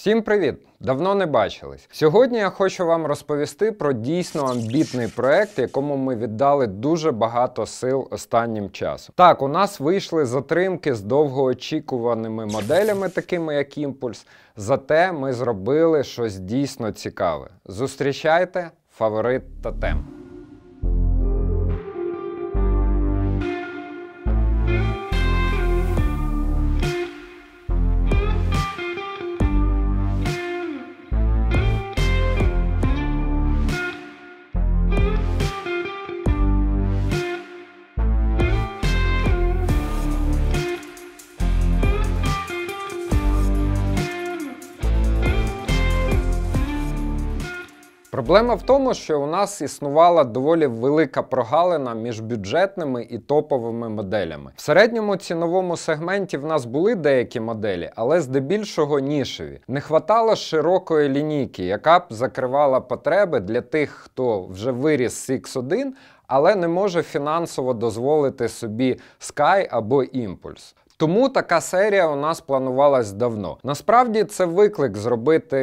Всім привіт! Давно не бачились. Сьогодні я хочу вам розповісти про дійсно амбітний проект, якому ми віддали дуже багато сил останнім часом. Так, у нас вийшли затримки з довгоочікуваними моделями, такими як Імпульс, зате ми зробили щось дійсно цікаве. Зустрічайте фаворит Тотем. Проблема в тому, що у нас існувала доволі велика прогалина між бюджетними і топовими моделями. В середньому ціновому сегменті в нас були деякі моделі, але здебільшого нішеві. Не хватало широкої лінійки, яка б закривала потреби для тих, хто вже виріс з X1, але не може фінансово дозволити собі Sky або Impulse. Тому така серія у нас планувалась давно. Насправді це виклик зробити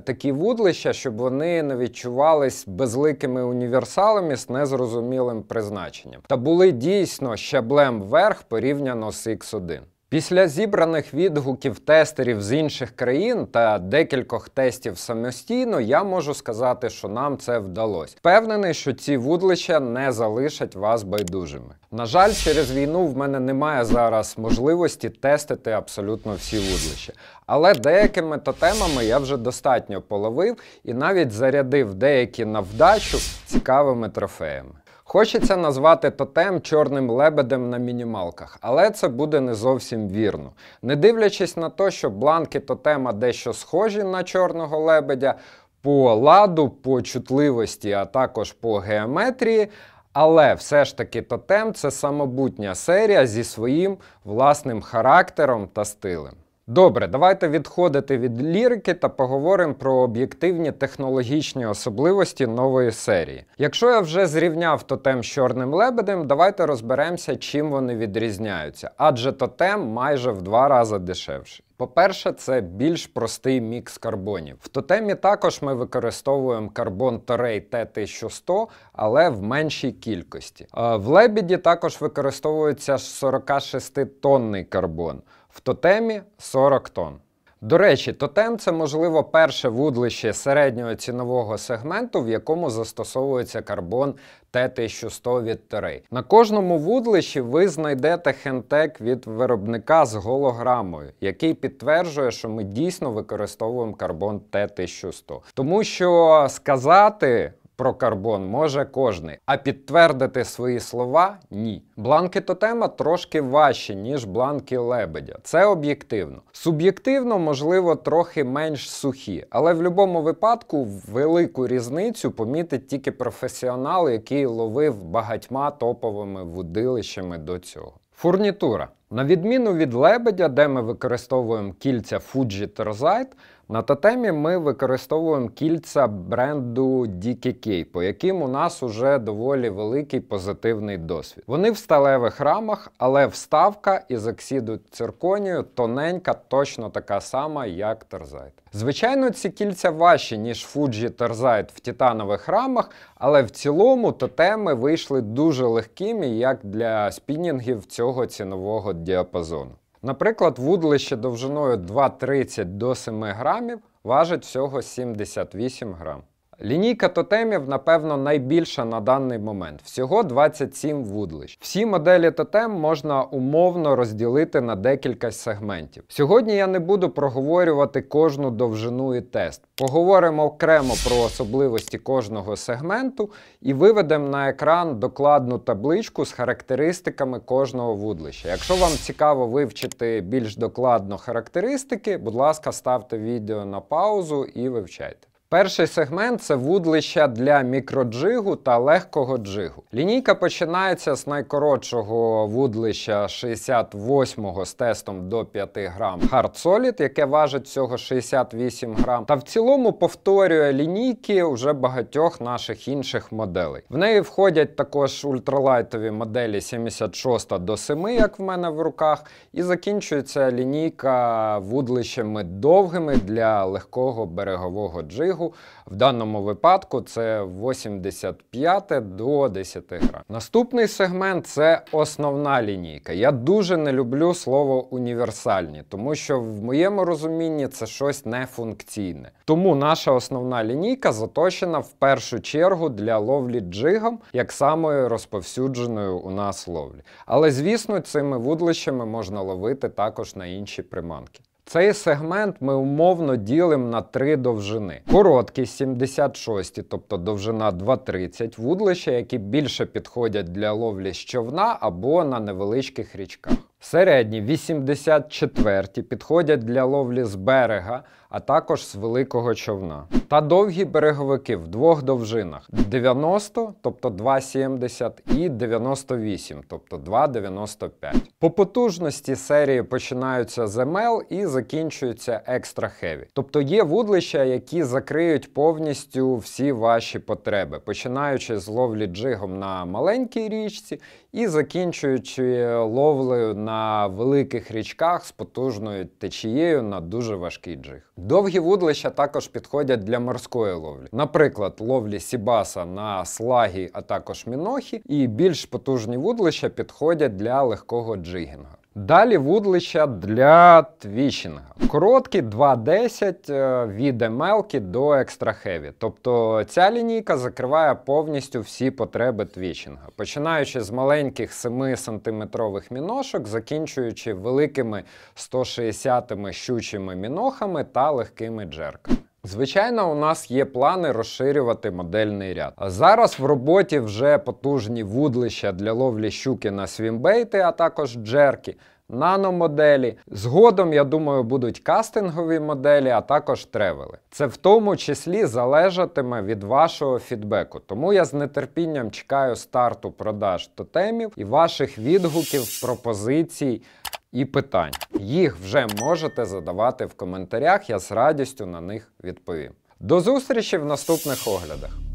такі вудлища, щоб вони не відчувались безликими універсалами з незрозумілим призначенням. Та були дійсно щаблем вверх порівняно з X1. Після зібраних відгуків тестерів з інших країн та декількох тестів самостійно, я можу сказати, що нам це вдалося. Впевнений, що ці вудлища не залишать вас байдужими. На жаль, через війну в мене немає зараз можливості тестити абсолютно всі вудлища. Але деякими тотемами я вже достатньо половив і навіть зарядив деякі на вдачу цікавими трофеями. Хочеться назвати тотем чорним лебедем на мінімалках, але це буде не зовсім вірно. Не дивлячись на те, що бланки тотема дещо схожі на чорного лебедя, по ладу, по чутливості, а також по геометрії, але все ж таки тотем – це самобутня серія зі своїм власним характером та стилем. Добре, давайте відходити від лірики та поговоримо про об'єктивні технологічні особливості нової серії. Якщо я вже зрівняв тотем з чорним лебедем, давайте розберемося, чим вони відрізняються. Адже тотем майже в 2 рази дешевший. По-перше, це більш простий мікс карбонів. В тотемі також ми використовуємо карбон Toray T1100, але в меншій кількості. В лебеді також використовується 46-тонний карбон. В тотемі 40 тонн. До речі, тотем – це, можливо, перше вудлище середнього цінового сегменту, в якому застосовується карбон T1100 від Toray. На кожному вудлищі ви знайдете хендтег від виробника з голограмою, який підтверджує, що ми дійсно використовуємо карбон T1100. Тому що сказати про карбон може кожний, а підтвердити свої слова – ні. Бланки тотема трошки важчі, ніж бланки лебедя. Це об'єктивно. Суб'єктивно, можливо, трохи менш сухі, але в будь-якому випадку велику різницю помітить тільки професіонал, який ловив багатьма топовими вудилищами до цього. Фурнітура. На відміну від лебедя, де ми використовуємо кільця Fuji Torzite, на тотемі ми використовуємо кільця бренду DKK, по яким у нас уже доволі великий позитивний досвід. Вони в сталевих рамах, але вставка із оксиду цирконію тоненька, точно така сама, як Torzite. Звичайно, ці кільця важчі, ніж Fuji Torzite в титанових рамах, але в цілому тотеми вийшли дуже легкими, як для спінінгів цього цінового діапазону. Наприклад, вудлище довжиною 2,30 до 7 грамів важить всього 78 грам. Лінійка тотемів, напевно, найбільша на даний момент. Всього 27 вудлищ. Всі моделі тотем можна умовно розділити на декілька сегментів. Сьогодні я не буду проговорювати кожну довжину і тест. Поговоримо окремо про особливості кожного сегменту і виведемо на екран докладну табличку з характеристиками кожного вудлища. Якщо вам цікаво вивчити більш докладно характеристики, будь ласка, ставте відео на паузу і вивчайте. Перший сегмент – це вудлища для мікроджигу та легкого джигу. Лінійка починається з найкоротшого вудлища 68-го з тестом до 5 грам Hard Solid, яке важить всього 68 грам, та в цілому повторює лінійки вже багатьох наших інших моделей. В неї входять також ультралайтові моделі 76 до 7, як в мене в руках, і закінчується лінійка вудлищами довгими для легкого берегового джигу. В даному випадку це 85 до 10 грам. Наступний сегмент – це основна лінійка. Я дуже не люблю слово універсальні, тому що в моєму розумінні це щось нефункційне. Тому наша основна лінійка заточена в першу чергу для ловлі джигом, як самою розповсюдженою у нас ловлі. Але, звісно, цими вудлищами можна ловити також на інші приманки. Цей сегмент ми умовно ділимо на 3 довжини. Короткі 76, тобто довжина 2,30, вудлища, які більше підходять для ловлі з човна або на невеличких річках. Середні 84 підходять для ловлі з берега, а також з великого човна. Та довгі береговики в двох довжинах: 90, тобто 2,70, і 98, тобто 2,95. По потужності серії починаються з ML і закінчуються Extra Heavy. Тобто є вудлища, які закриють повністю всі ваші потреби, починаючи з ловлі джигом на маленькій річці і закінчуючи ловлею на великих річках з потужною течією на дуже важкий джиг. Довгі вудлища також підходять для морської ловлі. Наприклад, ловлі сібаса на слагі, а також мінохі, і більш потужні вудлища підходять для легкого джигінга. Далі вудлища для твічинга. Короткі 2,10 від ML до Extra Heavy. Тобто ця лінійка закриває повністю всі потреби твічинга. Починаючи з маленьких 7-сантиметрових міношок, закінчуючи великими 160-ми щучими мінохами та легкими джерками. Звичайно, у нас є плани розширювати модельний ряд. А зараз в роботі вже потужні вудлища для ловлі щуки на свімбейти, а також джерки, наномоделі. Згодом, я думаю, будуть кастингові моделі, а також тревели. Це в тому числі залежатиме від вашого фідбеку. Тому я з нетерпінням чекаю старту продаж тотемів і ваших відгуків, пропозицій і питань. Їх вже можете задавати в коментарях, я з радістю на них відповім. До зустрічі в наступних оглядах!